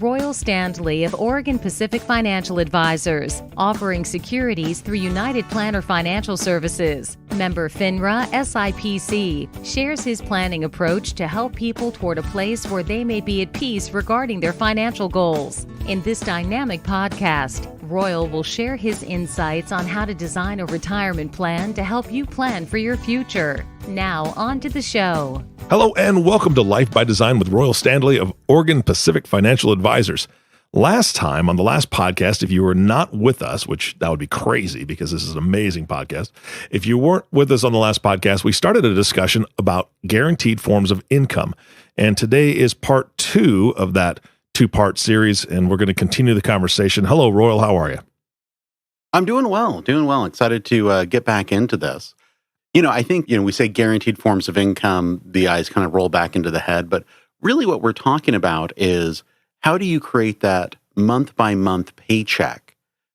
Royal Standley of Oregon Pacific Financial Advisors, offering securities through United Planner Financial Services. Member FINRA SIPC shares his planning approach to help people toward a place where they may be at peace regarding their financial goals. In this dynamic podcast, Royal will share his insights on how to design a retirement plan to help you plan for your future. Now, on to the show. Hello and welcome to Life by Design with Royal Standley of Oregon Pacific Financial Advisors. Last time, on the last podcast, if you were not with us, which that would be crazy because this is an amazing podcast, if you weren't with us on the last podcast, we started a discussion about guaranteed forms of income. And today is part 2 of that 2-part series, and we're going to continue the conversation. Hello, Royal. How are you? I'm doing well. Excited to get back into this. I think, we say guaranteed forms of income, the eyes kind of roll back into the head, but really what we're talking about is how do you create that month-by-month paycheck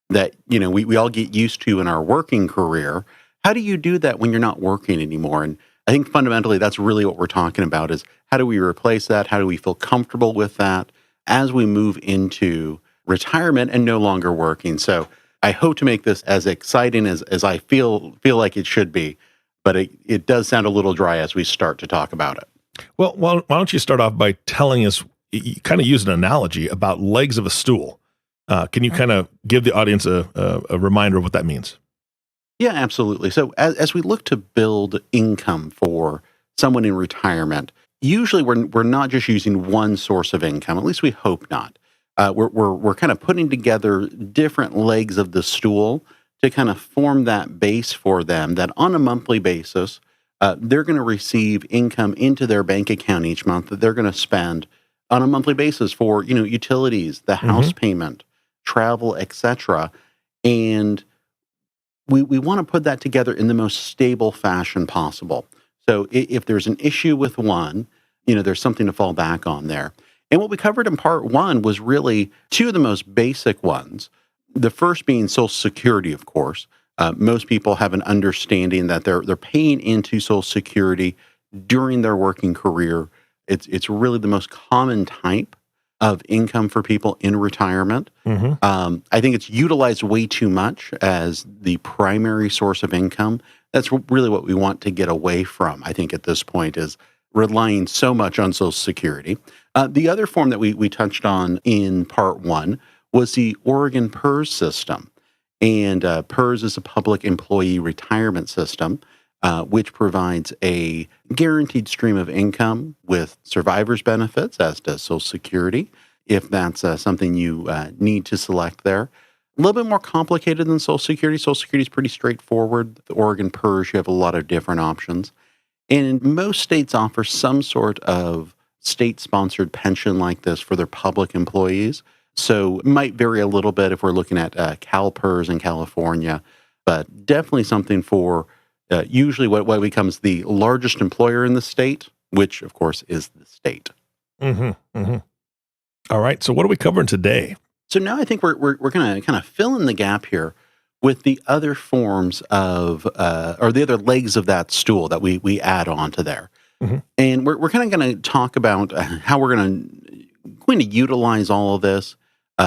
that, we all get used to in our working career? How do you do that when you're not working anymore? And I think fundamentally that's really what we're talking about is how do we replace that? How do we feel comfortable with that as we move into retirement and no longer working? So I hope to make this as exciting as I feel like it should be. But it does sound a little dry as we start to talk about it. Well, why don't you start off by telling us, you kind of use an analogy about legs of a stool. Can you kind of give the audience a reminder of what that means? Yeah, absolutely. So as we look to build income for someone in retirement, usually we're not just using one source of income, at least we hope not. We're kind of putting together different legs of the stool to kind of form that base for them that on a monthly basis, they're going to receive income into their bank account each month that they're going to spend on a monthly basis for, utilities, the house payment, travel, etc. And we want to put that together in the most stable fashion possible. So if there's an issue with one, there's something to fall back on there. And what we covered in part 1 was really 2 of the most basic ones. The first being Social Security, of course. Most people have an understanding that they're paying into Social Security during their working career. It's really the most common type of income for people in retirement. I think it's utilized way too much as the primary source of income. That's really what we want to get away from, I think, at this point, is relying so much on Social Security. The other form that we touched on in part 1 was the Oregon PERS system. And PERS is a public employee retirement system, which provides a guaranteed stream of income with survivor's benefits, as does Social Security, if that's something you need to select there. A little bit more complicated than Social Security. Social Security is pretty straightforward. The Oregon PERS, you have a lot of different options. And most states offer some sort of state-sponsored pension like this for their public employees. So it might vary a little bit if we're looking at CalPERS in California, but definitely something for usually what becomes the largest employer in the state, which, of course, is the state. All right. So what are we covering today? So now I think we're going to kind of fill in the gap here with the other forms of, or the other legs of that stool that we add on to there. And we're kind of going to talk about how we're going to utilize all of this.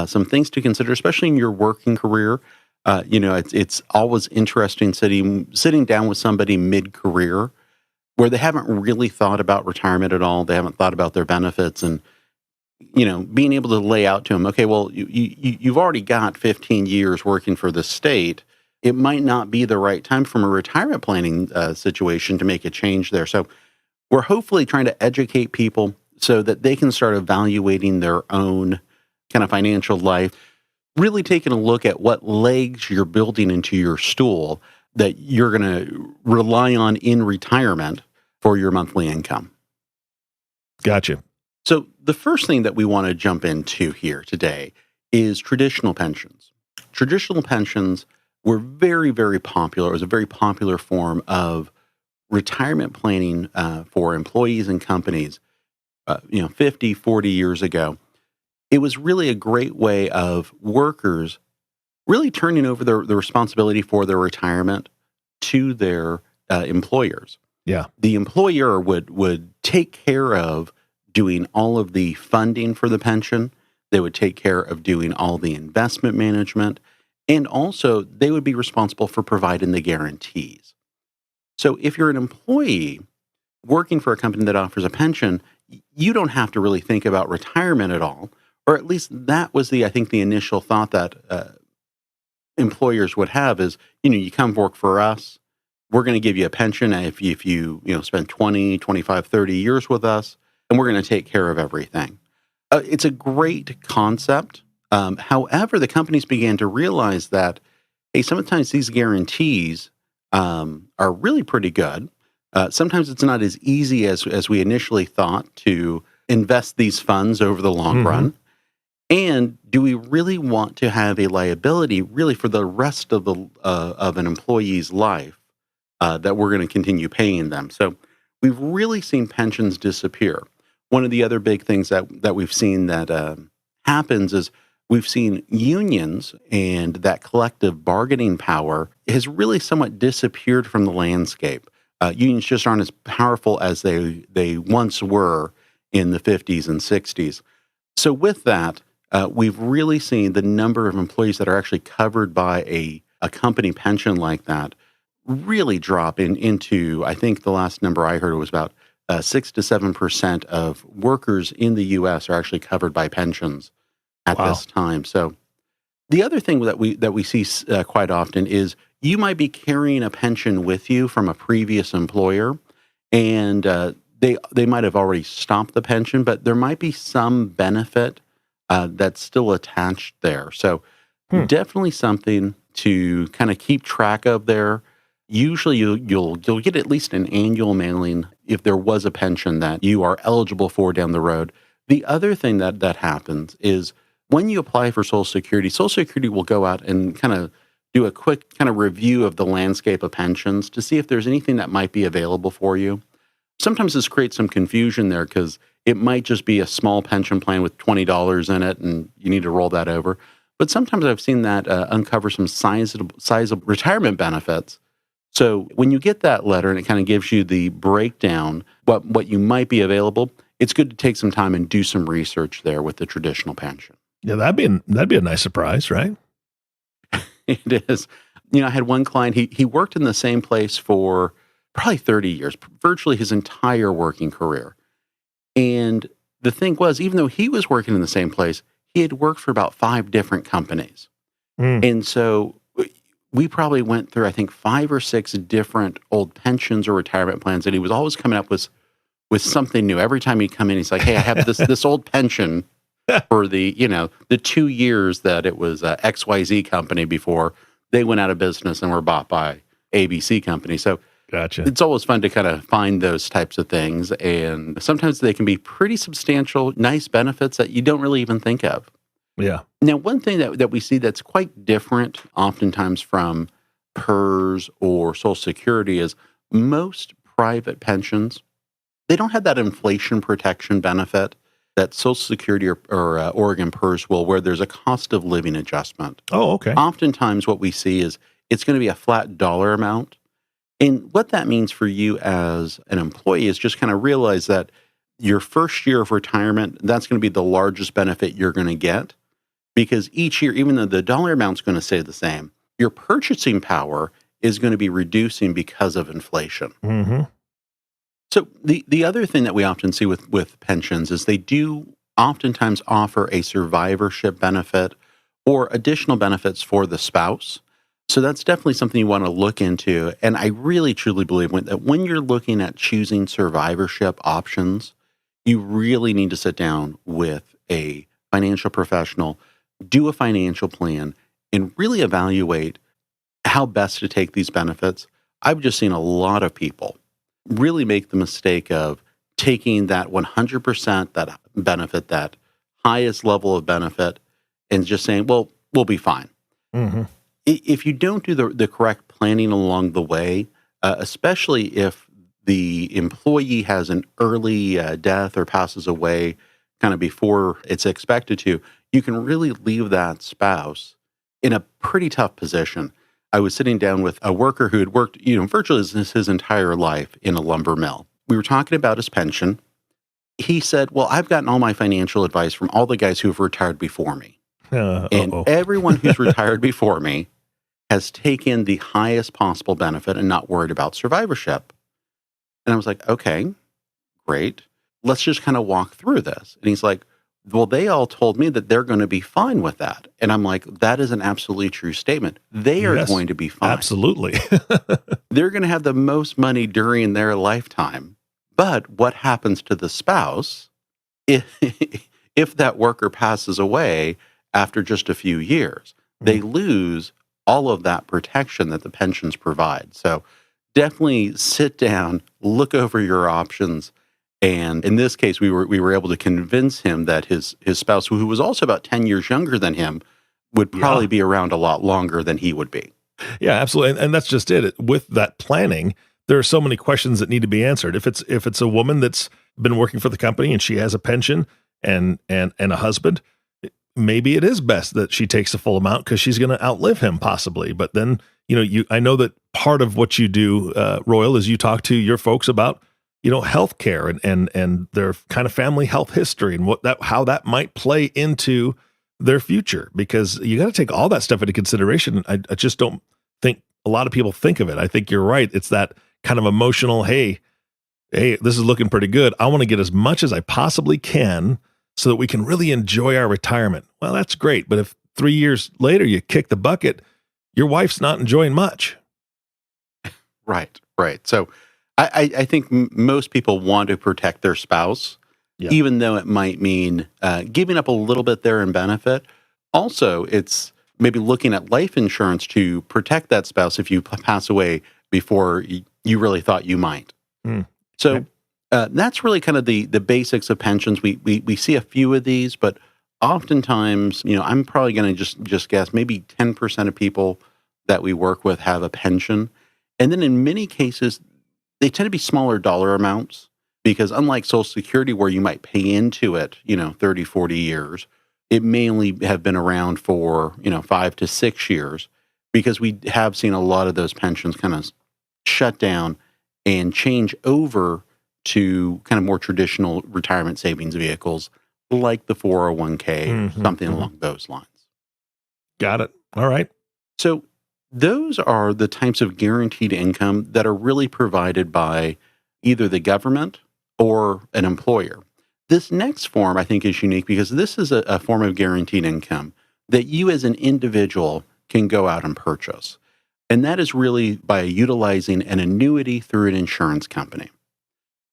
Some things to consider, especially in your working career. It's always interesting sitting down with somebody mid-career where they haven't really thought about retirement at all. They haven't thought about their benefits, and being able to lay out to them, okay, well, you've already got 15 years working for the state. It might not be the right time from a retirement planning situation to make a change there. So we're hopefully trying to educate people so that they can start evaluating their own kind of financial life, really taking a look at what legs you're building into your stool that you're going to rely on in retirement for your monthly income. Gotcha. So the first thing that we want to jump into here today is traditional pensions. Traditional pensions were very, very popular. It was a very popular form of retirement planning for employees and companies, 50, 40 years ago. It was really a great way of workers really turning over the responsibility for their retirement to their employers. Yeah. The employer would take care of doing all of the funding for the pension. They would take care of doing all the investment management, and also they would be responsible for providing the guarantees. So if you're an employee working for a company that offers a pension, you don't have to really think about retirement at all, or at least that was I think the initial thought that employers would have is, you come work for us, we're going to give you a pension if you spend 20, 25, 30 years with us, and we're going to take care of everything. It's a great concept. However, the companies began to realize that, hey, sometimes these guarantees are really pretty good. Sometimes it's not as easy as we initially thought to invest these funds over the long run. And do we really want to have a liability really for the rest of an employee's life that we're going to continue paying them? So we've really seen pensions disappear. One of the other big things that we've seen that happens is we've seen unions and that collective bargaining power has really somewhat disappeared from the landscape. Unions just aren't as powerful as they once were in the 50s and 60s. So with that, we've really seen the number of employees that are actually covered by a company pension like that really drop into, I think the last number I heard was about 6 to 7% of workers in the U.S. are actually covered by pensions at this time. So the other thing that we see quite often is you might be carrying a pension with you from a previous employer, and they might have already stopped the pension, but there might be some benefit that's still attached there. So definitely something to kind of keep track of there. Usually you'll get at least an annual mailing if there was a pension that you are eligible for down the road. The other thing that happens is when you apply for Social Security will go out and kind of do a quick kind of review of the landscape of pensions to see if there's anything that might be available for you. Sometimes this creates some confusion there because it might just be a small pension plan with $20 in it and you need to roll that over. But sometimes I've seen that uncover some sizable retirement benefits. So when you get that letter and it kind of gives you the breakdown, what you might be available, it's good to take some time and do some research there with the traditional pension. Yeah, that'd be a nice surprise, right? It is. I had one client, he worked in the same place for probably 30 years, virtually his entire working career. And the thing was, even though he was working in the same place, he had worked for about 5 different companies. And so we probably went through, I think, 5 or 6 different old pensions or retirement plans, and he was always coming up with something new. Every time he'd come in, he's like, hey, I have this old pension for the 2 years that it was XYZ company before they went out of business and were bought by ABC company. So gotcha. It's always fun to kind of find those types of things. And sometimes they can be pretty substantial, nice benefits that you don't really even think of. Yeah. Now, one thing that we see that's quite different oftentimes from PERS or Social Security is most private pensions, they don't have that inflation protection benefit that Social Security or Oregon PERS will, where there's a cost of living adjustment. Oh, okay. Oftentimes what we see is it's going to be a flat dollar amount. And what that means for you as an employee is just kind of realize that your first year of retirement, that's going to be the largest benefit you're going to get. Because each year, even though the dollar amount's going to stay the same, your purchasing power is going to be reducing because of inflation. Mm-hmm. So the other thing that we often see with pensions is they do oftentimes offer a survivorship benefit or additional benefits for the spouse. So that's definitely something you want to look into. And I really, truly believe that when you're looking at choosing survivorship options, you really need to sit down with a financial professional, do a financial plan, and really evaluate how best to take these benefits. I've just seen a lot of people really make the mistake of taking that 100%, that benefit, that highest level of benefit, and just saying, well, we'll be fine. Mm-hmm. If you don't do the correct planning along the way, especially if the employee has an early death or passes away kind of before it's expected to, you can really leave that spouse in a pretty tough position. I was sitting down with a worker who had worked, virtually his entire life in a lumber mill. We were talking about his pension. he said, well, I've gotten all my financial advice from all the guys who have retired before me. And everyone who's retired before me has taken the highest possible benefit and not worried about survivorship. And I was like, okay, great. Let's just kind of walk through this. And he's like, well, they all told me that they're going to be fine with that. And I'm like, that is an absolutely true statement. They are going to be fine. Absolutely. They're going to have the most money during their lifetime. But what happens to the spouse if that worker passes away after just a few years? They lose all of that protection that the pensions provide. So definitely sit down, look over your options. And in this case, we were able to convince him that his spouse, who was also about 10 years younger than him, would probably be around a lot longer than he would be. Yeah, absolutely. And that's just it. With that planning, there are so many questions that need to be answered. If it's a woman that's been working for the company and she has a pension and a husband, maybe it is best that she takes the full amount because she's going to outlive him possibly. But then, I know that part of what you do, Royal, is you talk to your folks about, healthcare and their kind of family health history and how that might play into their future, because you got to take all that stuff into consideration. I just don't think a lot of people think of it. I think you're right. It's that kind of emotional, hey, this is looking pretty good. I want to get as much as I possibly can so that we can really enjoy our retirement. Well, that's great. But if 3 years later you kick the bucket, your wife's not enjoying much. Right. So I think most people want to protect their spouse, even though it might mean giving up a little bit there in benefit. Also, it's maybe looking at life insurance to protect that spouse if you pass away before you really thought you might. So that's really kind of the basics of pensions. We see a few of these, but oftentimes, I'm probably going to just guess maybe 10% of people that we work with have a pension. And then in many cases, they tend to be smaller dollar amounts because unlike Social Security, where you might pay into it, 30, 40 years, it may only have been around for, 5 to 6 years, because we have seen a lot of those pensions kind of shut down and change over to kind of more traditional retirement savings vehicles like the 401k or something along those lines. Got it. All right. So those are the types of guaranteed income that are really provided by either the government or an employer. This next form, I think, is unique because this is a form of guaranteed income that you as an individual can go out and purchase. And that is really by utilizing an annuity through an insurance company.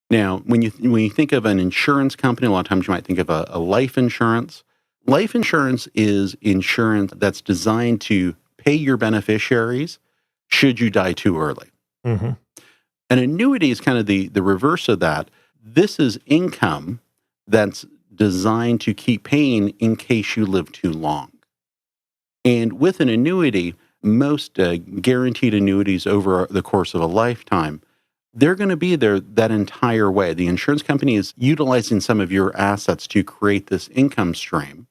Now, when you think of an insurance company, a lot of times you might think of a life insurance. Life insurance is insurance that's designed to pay your beneficiaries should you die too early. An annuity is kind of the reverse of that. This is income that's designed to keep paying in case you live too long. And with an annuity, most guaranteed annuities over the course of a lifetime, they're going to be there that entire way. The insurance company is utilizing some of your assets to create this income stream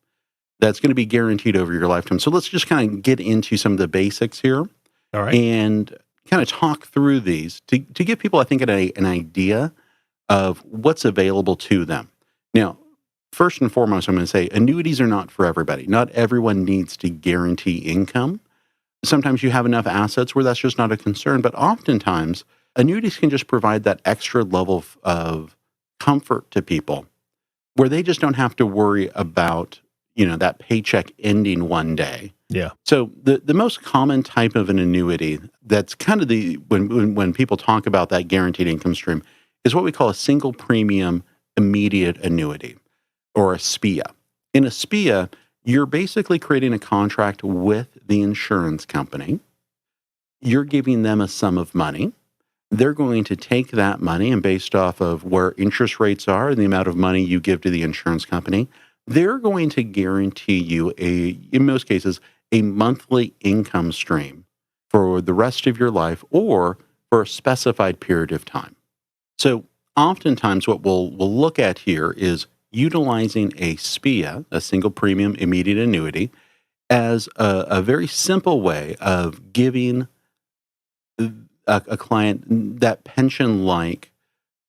that's going to be guaranteed over your lifetime. So let's just kind of get into some of the basics here. All right. And kind of talk through these to give people, I think, an idea of what's available to them. Now, first and foremost, I'm going to say annuities are not for everybody. Not everyone needs to guarantee income. Sometimes you have enough assets where that's just not a concern, but oftentimes annuities can just provide that extra level of comfort to people where they just don't have to worry about, that paycheck ending one day. Yeah. So the most common type of an annuity that's kind of when people talk about that guaranteed income stream is what we call a single premium immediate annuity, or a SPIA. In a SPIA, you're basically creating a contract with the insurance company. You're giving them a sum of money. They're going to take that money, and based off of where interest rates are and the amount of money you give to the insurance company, they're going to guarantee you in most cases, a monthly income stream for the rest of your life or for a specified period of time. So oftentimes what we'll look at here is utilizing a SPIA, a single premium immediate annuity, as a very simple way of giving a client that pension-like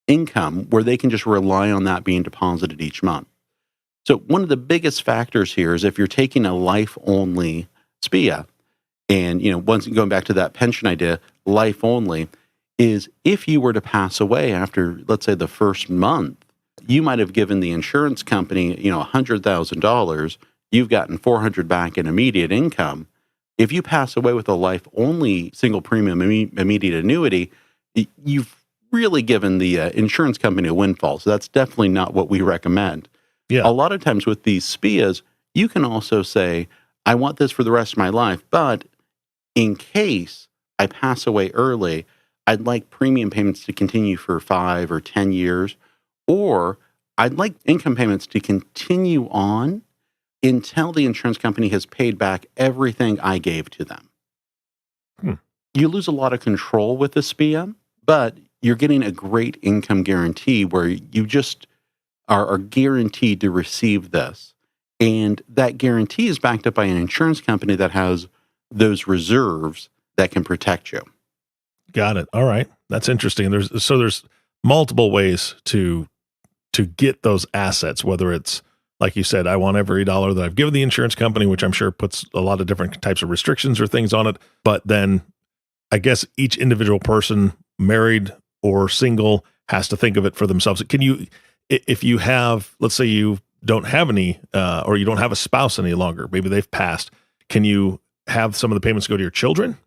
income where they can just rely on that being deposited each month. So one of the biggest factors here is if you're taking a life-only SPIA, and once going back to that pension idea, life-only, is if you were to pass away after, let's say, the first month, you might have given the insurance company, $100,000. You've gotten $400 back in immediate income. If you pass away with a life-only single premium immediate annuity, you've really given the insurance company a windfall. So that's definitely not what we recommend. Yeah. A lot of times with these SPIAs, you can also say, I want this for the rest of my life, but in case I pass away early, I'd like premium payments to continue for 5 or 10 years, or I'd like income payments to continue on until the insurance company has paid back everything I gave to them. You lose a lot of control with the SPIA, but you're getting a great income guarantee where you just are guaranteed to receive this. And that guarantee is backed up by an insurance company that has those reserves that can protect you. Got it. All right. That's interesting. There's multiple ways to get those assets, whether it's, like you said, I want every dollar that I've given the insurance company, which I'm sure puts a lot of different types of restrictions or things on it. But then I guess each individual person, married or single, has to think of it for themselves. Can you, if you have, let's say you don't have any, or you don't have a spouse any longer, maybe they've passed, can you have some of the payments go to your children?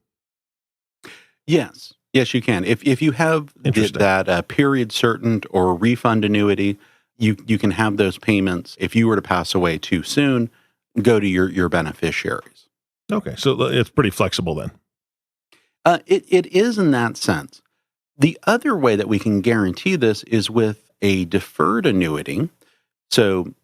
Yes, you can. If you have that period certain or refund annuity, you can have those payments. If you were to pass away too soon, go to your beneficiaries. Okay, so it's pretty flexible then. It is in that sense. The other way that we can guarantee this is with a deferred annuity. So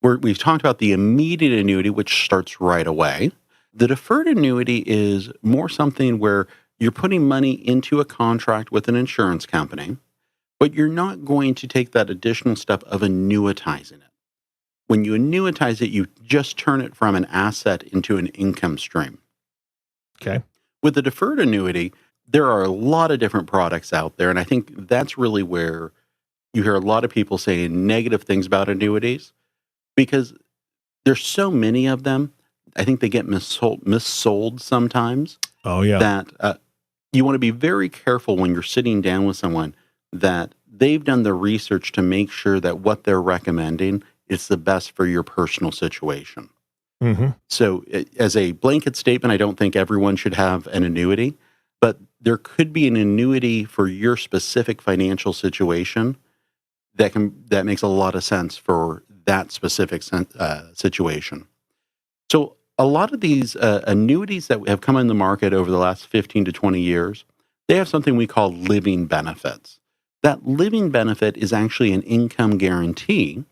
we've talked about the immediate annuity, which starts right away. The deferred annuity is more something where you're putting money into a contract with an insurance company, but you're not going to take that additional step of annuitizing it. When you annuitize it, you just turn it from an asset into an income stream. Okay. With the deferred annuity, there are a lot of different products out there, and I think that's really where you hear a lot of people saying negative things about annuities because there's so many of them. I think they get missold sometimes. Oh, yeah. That you want to be very careful when you're sitting down with someone that they've done the research to make sure that what they're recommending is the best for your personal situation. Mm-hmm. So as a blanket statement, I don't think everyone should have an annuity, but there could be an annuity for your specific financial situation that makes a lot of sense for that specific situation. So a lot of these annuities that have come in the market over the last 15 to 20 years, they have something we call living benefits. That living benefit is actually an income guarantee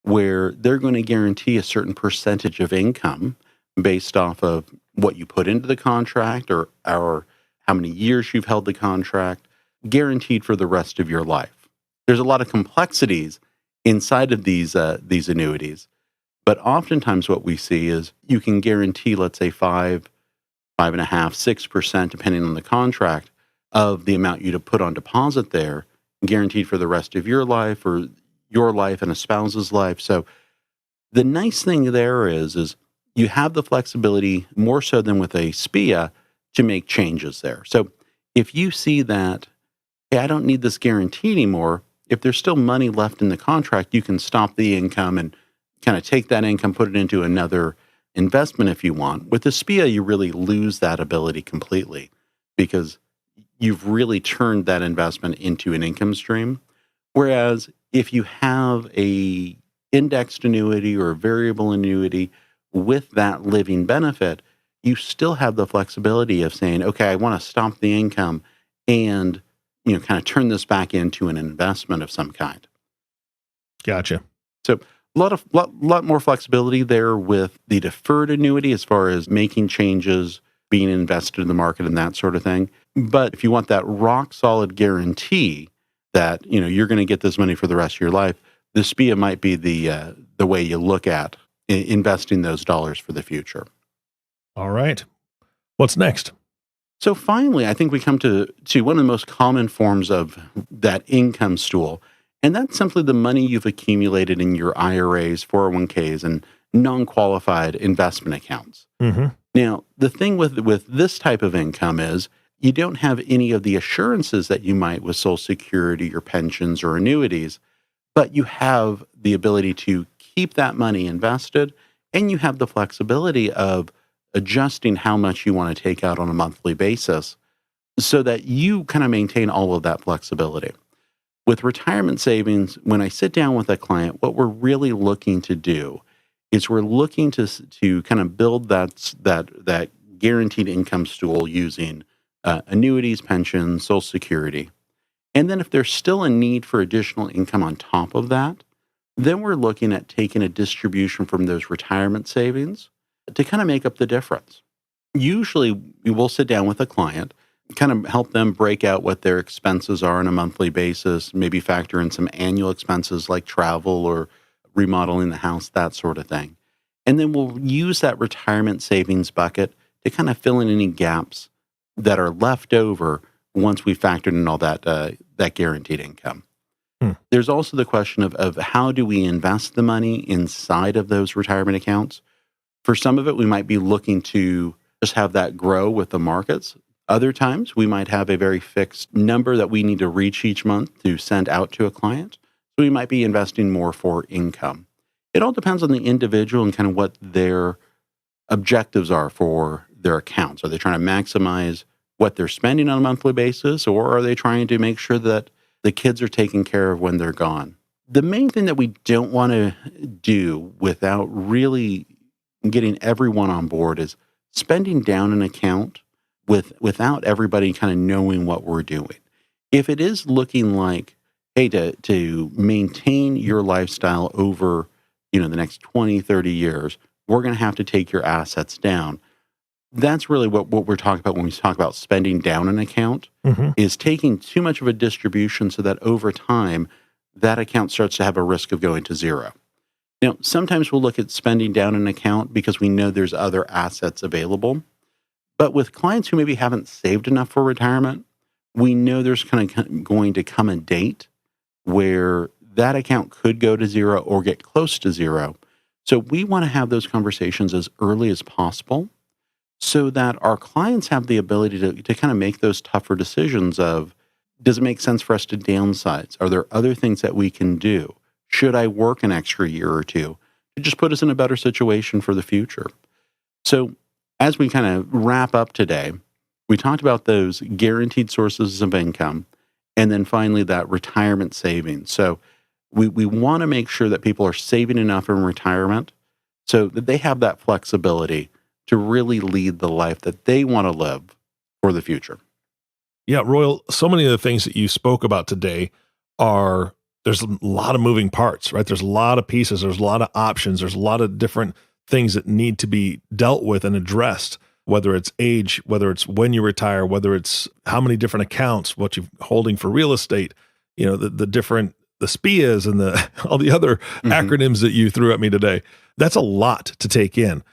where they're going to guarantee a certain percentage of income based off of what you put into the contract or how many years you've held the contract, guaranteed for the rest of your life. There's a lot of complexities inside of these annuities, but oftentimes what we see is you can guarantee, let's say 5.5%, 6%, depending on the contract, of the amount you'd have put on deposit there, guaranteed for the rest of your life or your life and a spouse's life. So the nice thing there is you have the flexibility more so than with a SPIA to make changes there. So if you see that, hey, I don't need this guarantee anymore, if there's still money left in the contract, you can stop the income and kind of take that income, put it into another investment if you want. With the SPIA, you really lose that ability completely because you've really turned that investment into an income stream. Whereas if you have a indexed annuity or a variable annuity with that living benefit, you still have the flexibility of saying, okay, I want to stop the income and kind of turn this back into an investment of some kind. Gotcha. So a lot more flexibility there with the deferred annuity as far as making changes, being invested in the market and that sort of thing. But if you want that rock solid guarantee that you're going to get this money for the rest of your life, the SPIA might be the way you look at investing those dollars for the future. All right. What's next? So finally, I think we come to one of the most common forms of that income stool, and that's simply the money you've accumulated in your IRAs, 401ks, and non-qualified investment accounts. Mm-hmm. Now, the thing with this type of income is you don't have any of the assurances that you might with Social Security or pensions or annuities, but you have the ability to keep that money invested, and you have the flexibility of adjusting how much you want to take out on a monthly basis so that you kind of maintain all of that flexibility. With retirement savings, when I sit down with a client, what we're really looking to do is we're looking to kind of build that guaranteed income stool using annuities, pensions, Social Security. And then if there's still a need for additional income on top of that, then we're looking at taking a distribution from those retirement savings to kind of make up the difference. Usually, we will sit down with a client, kind of help them break out what their expenses are on a monthly basis, maybe factor in some annual expenses like travel or remodeling the house, that sort of thing. And then we'll use that retirement savings bucket to kind of fill in any gaps that are left over once we factored in all that guaranteed income. There's also the question of how do we invest the money inside of those retirement accounts? For some of it, we might be looking to just have that grow with the markets. Other times, we might have a very fixed number that we need to reach each month to send out to a client. So we might be investing more for income. It all depends on the individual and kind of what their objectives are for their accounts. Are they trying to maximize what they're spending on a monthly basis, or are they trying to make sure that the kids are taken care of when they're gone? The main thing that we don't want to do without really getting everyone on board is spending down an account without everybody kind of knowing what we're doing. If it is looking like, hey, to maintain your lifestyle over, the next 20, 30 years, we're going to have to take your assets down. That's really what we're talking about when we talk about spending down an account, is taking too much of a distribution so that over time, that account starts to have a risk of going to zero. Now, sometimes we'll look at spending down an account because we know there's other assets available. But with clients who maybe haven't saved enough for retirement, we know there's kind of going to come a date where that account could go to zero or get close to zero. So we want to have those conversations as early as possible so that our clients have the ability to kind of make those tougher decisions of, does it make sense for us to downsize? Are there other things that we can do? Should I work an extra year or two to just put us in a better situation for the future? So as we kind of wrap up today, we talked about those guaranteed sources of income and then finally that retirement savings. So we want to make sure that people are saving enough in retirement so that they have that flexibility to really lead the life that they want to live for the future. Yeah, Royal, so many of the things that you spoke about today there's a lot of moving parts, right? There's a lot of pieces, there's a lot of options, there's a lot of different things that need to be dealt with and addressed, whether it's age, whether it's when you retire, whether it's how many different accounts, what you're holding for real estate, the different, the SPIAs and all the other acronyms that you threw at me today. That's a lot to take in.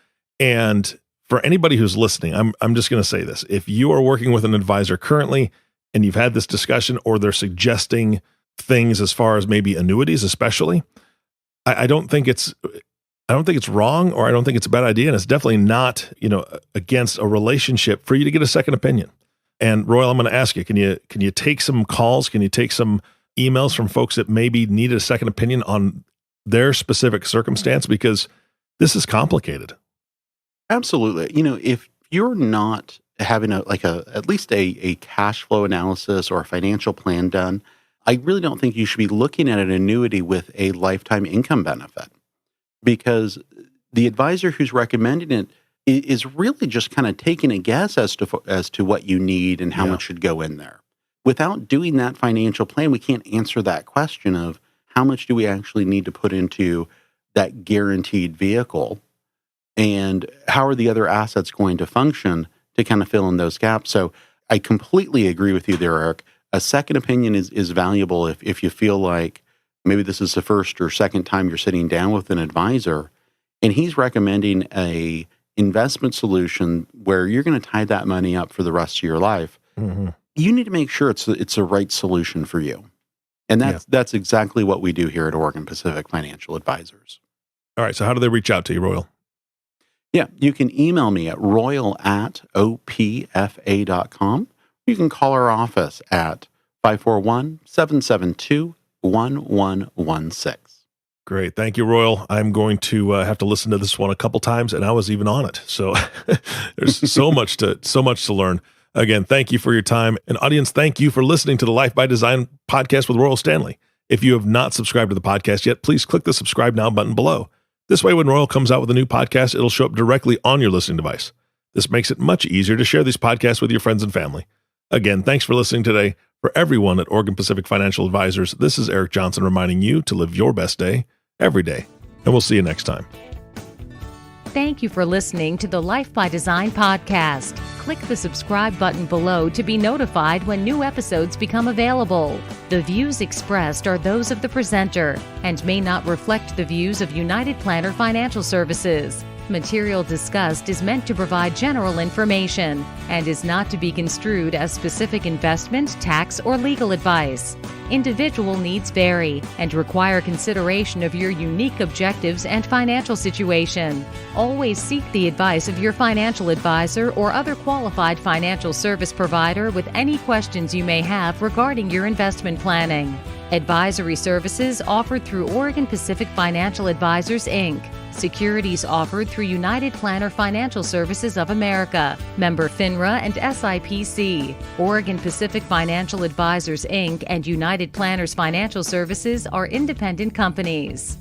And for anybody who's listening, I'm just going to say this. If you are working with an advisor currently and you've had this discussion or they're suggesting things as far as maybe annuities, especially, I don't think it's wrong, or I don't think it's a bad idea. And it's definitely not, against a relationship for you to get a second opinion. And Royal, I'm going to ask you, can you take some calls? Can you take some emails from folks that maybe needed a second opinion on their specific circumstance? Because this is complicated. Absolutely. If you're not having at least a cash flow analysis or a financial plan done, I really don't think you should be looking at an annuity with a lifetime income benefit, because the advisor who's recommending it is really just kind of taking a guess as to what you need and how much should go in there. Without doing that financial plan, we can't answer that question of how much do we actually need to put into that guaranteed vehicle, and how are the other assets going to function to kind of fill in those gaps. So I completely agree with you there, Eric. A second opinion is valuable if you feel like maybe this is the first or second time you're sitting down with an advisor and he's recommending a investment solution where you're going to tie that money up for the rest of your life, you need to make sure it's the right solution for you. And that's exactly what we do here at Oregon Pacific Financial Advisors. All right. So how do they reach out to you, Royal? Yeah, you can email me at royal@opfa.com. You can call our office at 541-772-1116. Great. Thank you, Royal. I'm going to have to listen to this one a couple times, and I was even on it. So there's so much to learn. Again, thank you for your time. And audience, thank you for listening to the Life by Design podcast with Royal Standley. If you have not subscribed to the podcast yet, please click the subscribe now button below. This way, when Royal comes out with a new podcast, it'll show up directly on your listening device. This makes it much easier to share these podcasts with your friends and family. Again, thanks for listening today. For everyone at Oregon Pacific Financial Advisors, this is Eric Johnson reminding you to live your best day every day. And we'll see you next time. Thank you for listening to the Life by Design podcast. Click the subscribe button below to be notified when new episodes become available. The views expressed are those of the presenter and may not reflect the views of United Planner Financial Services. Material discussed is meant to provide general information and is not to be construed as specific investment, tax, or legal advice. Individual needs vary and require consideration of your unique objectives and financial situation. Always seek the advice of your financial advisor or other qualified financial service provider with any questions you may have regarding your investment planning. Advisory services offered through Oregon Pacific Financial Advisors, Inc. Securities offered through United Planner Financial Services of America, member FINRA and SIPC. Oregon Pacific Financial Advisors, Inc. and United Planners Financial Services are independent companies.